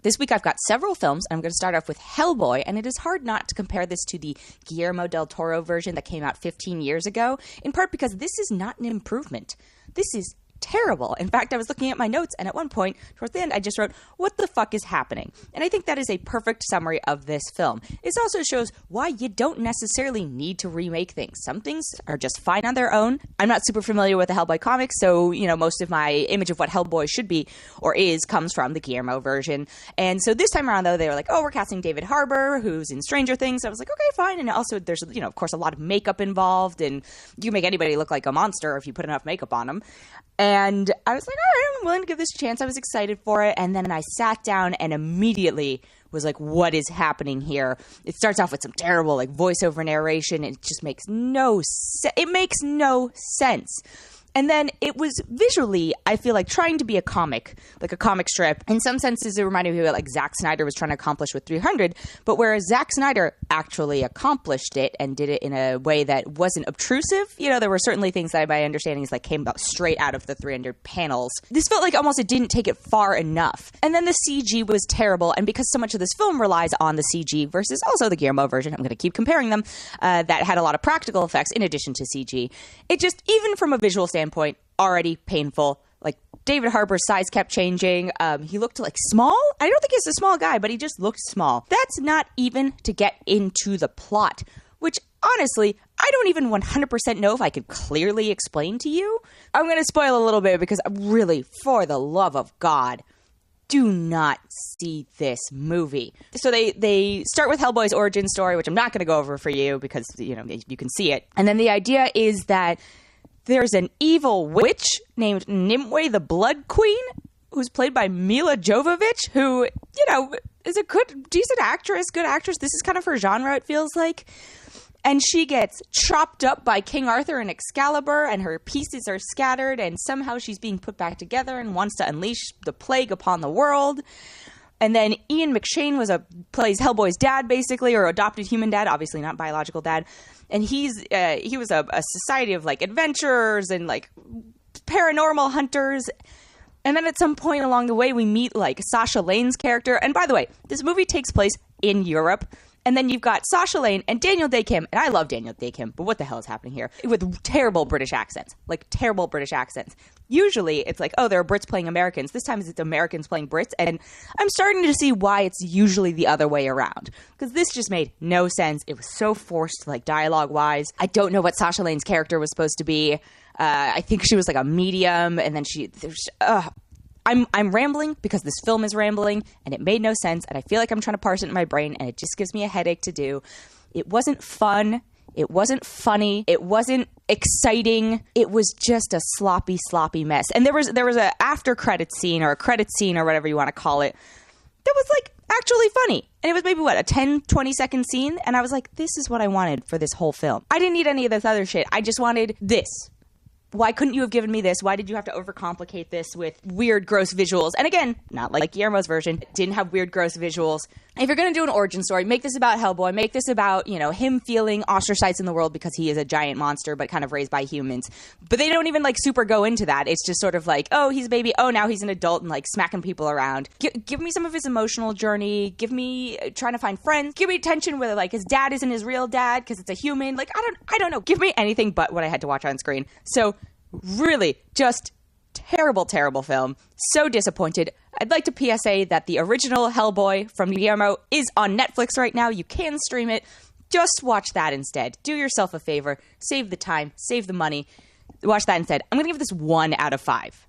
This week I've got several films, and I'm going to start off with Hellboy, and it is hard not to compare this to the Guillermo del Toro version that came out 15 years ago, in part because this is not an improvement. This is terrible. In fact, I was looking at my notes, and at one point, towards the end, I just wrote, what the fuck is happening? And I think that is a perfect summary of this film. It also shows why you don't necessarily need to remake things. Some things are just fine on their own. I'm not super familiar with the Hellboy comics, so, most of my image of what Hellboy should be, or is, comes from the Guillermo version. And so this time around, though, they were like, oh, we're casting David Harbour, who's in Stranger Things. I was like, okay, fine. And also, there's, of course, a lot of makeup involved, and you can make anybody look like a monster if you put enough makeup on them. And I was like, all right, I'm willing to give this a chance. I was excited for it. And then I sat down and immediately was like, what is happening here? It starts off with some terrible voiceover narration. It just makes no sense. And then it was visually, I feel like, trying to be a comic strip. In some senses, it reminded me of what Zack Snyder was trying to accomplish with 300. But whereas Zack Snyder actually accomplished it and did it in a way that wasn't obtrusive, there were certainly things that my understanding is came about straight out of the 300 panels. This felt like almost it didn't take it far enough. And then the CG was terrible. And because so much of this film relies on the CG versus also the Guillermo version, I'm going to keep comparing them, that had a lot of practical effects in addition to CG. It just, even from a visual standpoint, already painful. David Harbour's size kept changing. He looked small. I don't think he's a small guy, but he just looked small. That's not even to get into the plot, which honestly, I don't even 100% know if I could clearly explain to you. I'm going to spoil a little bit because really, for the love of God, do not see this movie. So they start with Hellboy's origin story, which I'm not going to go over for you because, you can see it. And then the idea is that there's an evil witch named Nimue the Blood Queen, who's played by Milla Jovovich, who, is a decent actress, good actress. This is kind of her genre, it feels like. And she gets chopped up by King Arthur and Excalibur, and her pieces are scattered, and somehow she's being put back together and wants to unleash the plague upon the world. And then Ian McShane plays Hellboy's dad, basically, or adopted human dad, obviously not biological dad. And he was a society of adventurers and paranormal hunters. And then at some point along the way, we meet Sasha Lane's character. And by the way, this movie takes place in Europe. And then you've got Sasha Lane and Dae Kim. And I love Dae Kim, but what the hell is happening here? With terrible British accents. Terrible British accents. Usually it's oh, there are Brits playing Americans. This time it's Americans playing Brits. And I'm starting to see why it's usually the other way around. Because this just made no sense. It was so forced, dialogue-wise. I don't know what Sasha Lane's character was supposed to be. I think she was a medium. And then I'm rambling because this film is rambling, and it made no sense, and I feel like I'm trying to parse it in my brain, and it just gives me a headache to do. It wasn't fun. It wasn't funny. It wasn't exciting. It was just a sloppy, sloppy mess. And there was a after credit scene, or a credit scene, or whatever you want to call it, that was actually funny. And it was maybe a 10, 20-second scene, and I was like, this is what I wanted for this whole film. I didn't need any of this other shit. I just wanted this. Why couldn't you have given me this? Why did you have to overcomplicate this with weird, gross visuals? And again, not like Guillermo's version, it didn't have weird, gross visuals. If you're going to do an origin story, make this about Hellboy. Make this about, him feeling ostracized in the world because he is a giant monster, but kind of raised by humans. But they don't even super go into that. It's just sort of oh, he's a baby. Oh, now he's an adult and smacking people around. Give me some of his emotional journey. Give me trying to find friends. Give me attention whether his dad isn't his real dad because it's a human. I don't know. Give me anything but what I had to watch on screen. So really, just terrible, terrible film. So disappointed. I'd like to PSA that the original Hellboy from Guillermo is on Netflix right now. You can stream it. Just watch that instead. Do yourself a favor. Save the time. Save the money. Watch that instead. I'm going to give this 1 out of 5.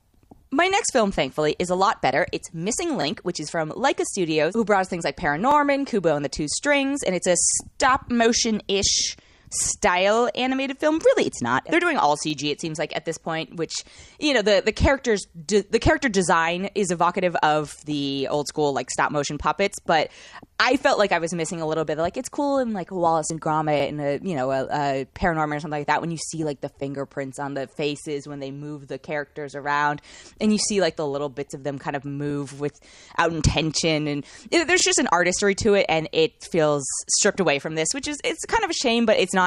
My next film, thankfully, is a lot better. It's Missing Link, which is from Laika Studios, who brought us things like Paranorman, Kubo and the Two Strings, and it's a stop-motion-ish style animated film. Really, it's not. They're doing all CG, it seems like, at this point, which, the character design is evocative of the old school, stop motion puppets, but I felt like I was missing a little bit. It's cool in, Wallace and Gromit and, a Paranorman or something like that when you see, the fingerprints on the faces when they move the characters around, and you see, the little bits of them kind of move without intention, and there's just an artistry to it, and it feels stripped away from this, which is, it's kind of a shame, but it's not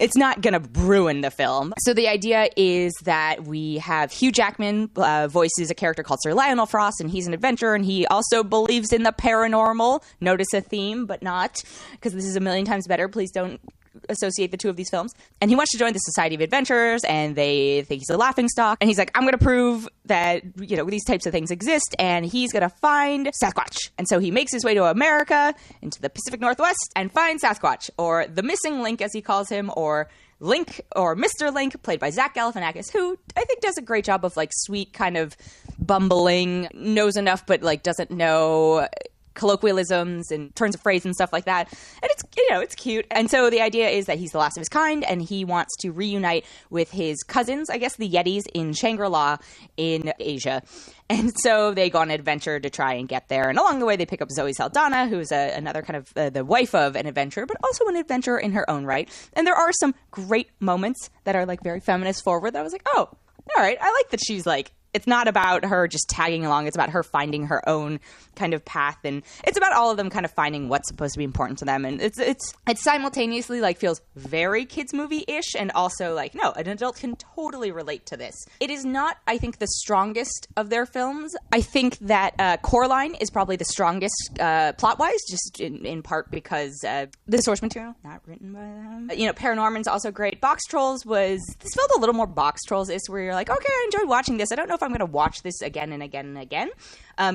it's not going to ruin the film. So the idea is that we have Hugh Jackman voices a character called Sir Lionel Frost, and he's an adventurer, and he also believes in the paranormal. Notice a theme, but not, because this is a million times better. Please don't associate the two of these films. And he wants to join the Society of Adventurers, and they think he's a laughingstock. And he's like, I'm going to prove that, you know, these types of things exist, and he's going to find Sasquatch. And so he makes his way to America, into the Pacific Northwest, and finds Sasquatch, or the missing Link, as he calls him, or Link, or Mr. Link, played by Zack Galifanakis, who I think does a great job of, like, sweet kind of bumbling, knows enough, but, like, doesn't know colloquialisms and turns of phrase and stuff like that. And it's, you know, it's cute. And so the idea is that he's the last of his kind, and he wants to reunite with his cousins, I guess the Yetis, in Shangri-La in Asia. And so they go on an adventure to try and get there. And along the way, they pick up Zoe Saldana, who's another kind of the wife of an adventurer, but also an adventurer in her own right. And there are some great moments that are, like, very feminist forward that I was like, oh, all right. I like that she's, like, it's not about her just tagging along. It's about her finding her own kind of path. And it's about all of them kind of finding what's supposed to be important to them. And it's simultaneously, like, feels very kids movie-ish, and also like, no, an adult can totally relate to this. It is not, I think, the strongest of their films. I think that Coraline is probably the strongest plot-wise, just in part because the source material, not written by them. You know, Paranorman's also great. Box Trolls this felt a little more Box Trolls-ish, where you're like, okay, I enjoyed watching this. I don't know if I'm going to watch this again and again and again.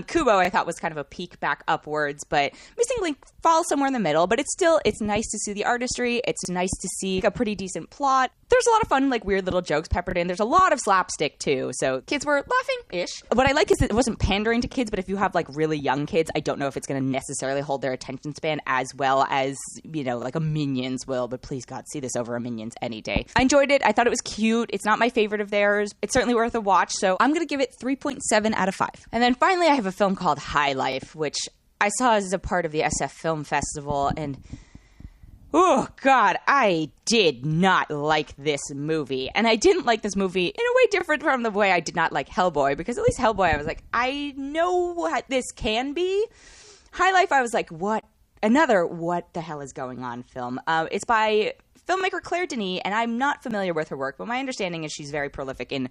Kubo, I thought, was kind of a peak back upwards, but Missing Link falls somewhere in the middle, but it's nice to see the artistry. It's nice to see a pretty decent plot. There's a lot of fun, like, weird little jokes peppered in. There's a lot of slapstick, too, so kids were laughing-ish. What I like is that it wasn't pandering to kids, but if you have, like, really young kids, I don't know if it's going to necessarily hold their attention span as well as, you know, like a Minions will, but please, God, see this over a Minions any day. I enjoyed it. I thought it was cute. It's not my favorite of theirs. It's certainly worth a watch, so I'm going to give it 3.7 out of 5. And then finally, I have a film called High Life, which I saw as a part of the SF Film Festival, and oh, God, I did not like this movie. And I didn't like this movie in a way different from the way I did not like Hellboy, because at least Hellboy, I was like, I know what this can be. High Life, I was like, what the hell is going on film? It's by filmmaker Clarie Denis, and I'm not familiar with her work, but my understanding is she's very prolific in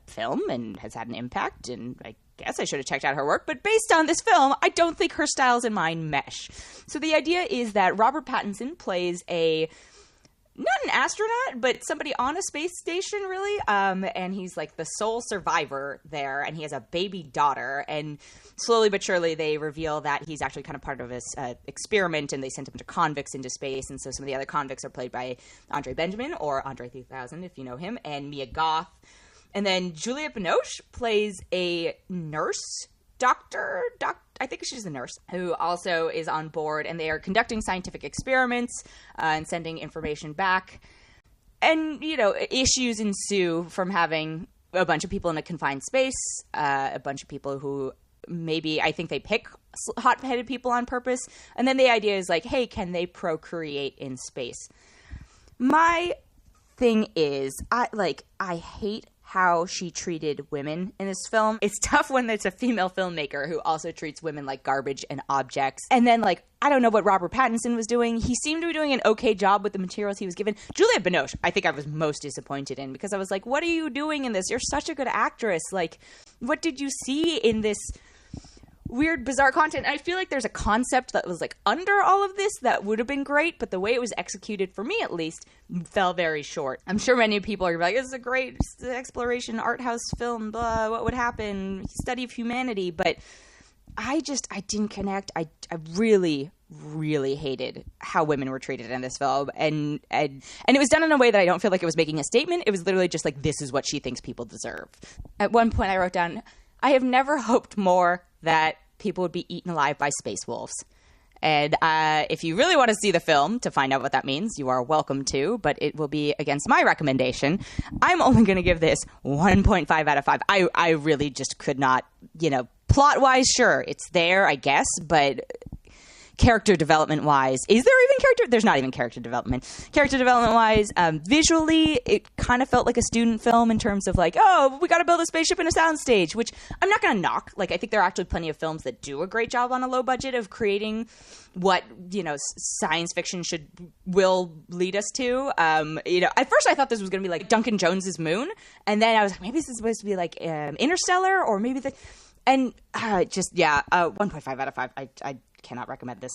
film and has had an impact, and I guess I should have checked out her work, but based on this film, I don't think her styles and mine mesh. So the idea is that Robert Pattinson plays not an astronaut, but somebody on a space station, really, and he's like the sole survivor there, and he has a baby daughter, and slowly but surely they reveal that he's actually kind of part of this experiment, and they sent him to convicts into space, and so some of the other convicts are played by Andre Benjamin, or Andre 3000 if you know him, and Mia Goth. And then Juliette Binoche plays a nurse, doctor, I think she's a nurse, who also is on board, and they are conducting scientific experiments and sending information back. And, you know, issues ensue from having a bunch of people in a confined space, a bunch of people who maybe, I think they pick hot-headed people on purpose. And then the idea is like, hey, can they procreate in space? My thing is, I hate how she treated women in this film. It's tough when it's a female filmmaker who also treats women like garbage and objects. And then, like, I don't know what Robert Pattinson was doing. He seemed to be doing an okay job with the materials he was given. Juliette Binoche, I think I was most disappointed in, because I was like, what are you doing in this? You're such a good actress. Like, what did you see in this weird, bizarre content? I feel like there's a concept that was, like, under all of this that would have been great, but the way it was executed, for me at least, fell very short. I'm sure many people are like, this is a great exploration, art house film, blah, what would happen, study of humanity, but I didn't connect. I really, really hated how women were treated in this film, and it was done in a way that I don't feel like it was making a statement. It was literally just like, this is what she thinks people deserve. At one point I wrote down, I have never hoped more that people would be eaten alive by space wolves. And if you really want to see the film to find out what that means, you are welcome to, but it will be against my recommendation. I'm only going to give this 1.5 out of 5. I really just could not, plot-wise, sure, it's there, I guess, but character development wise, is there even character? There's not even character development. Character development wise, visually, it kind of felt like a student film in terms of like, oh, we got to build a spaceship in a soundstage, which I'm not going to knock. Like, I think there are actually plenty of films that do a great job on a low budget of creating what, you know, science fiction will lead us to. You know, at first I thought this was going to be like Duncan Jones's Moon, and then I was like, maybe this is supposed to be like Interstellar, or maybe 1.5 out of 5. I cannot recommend this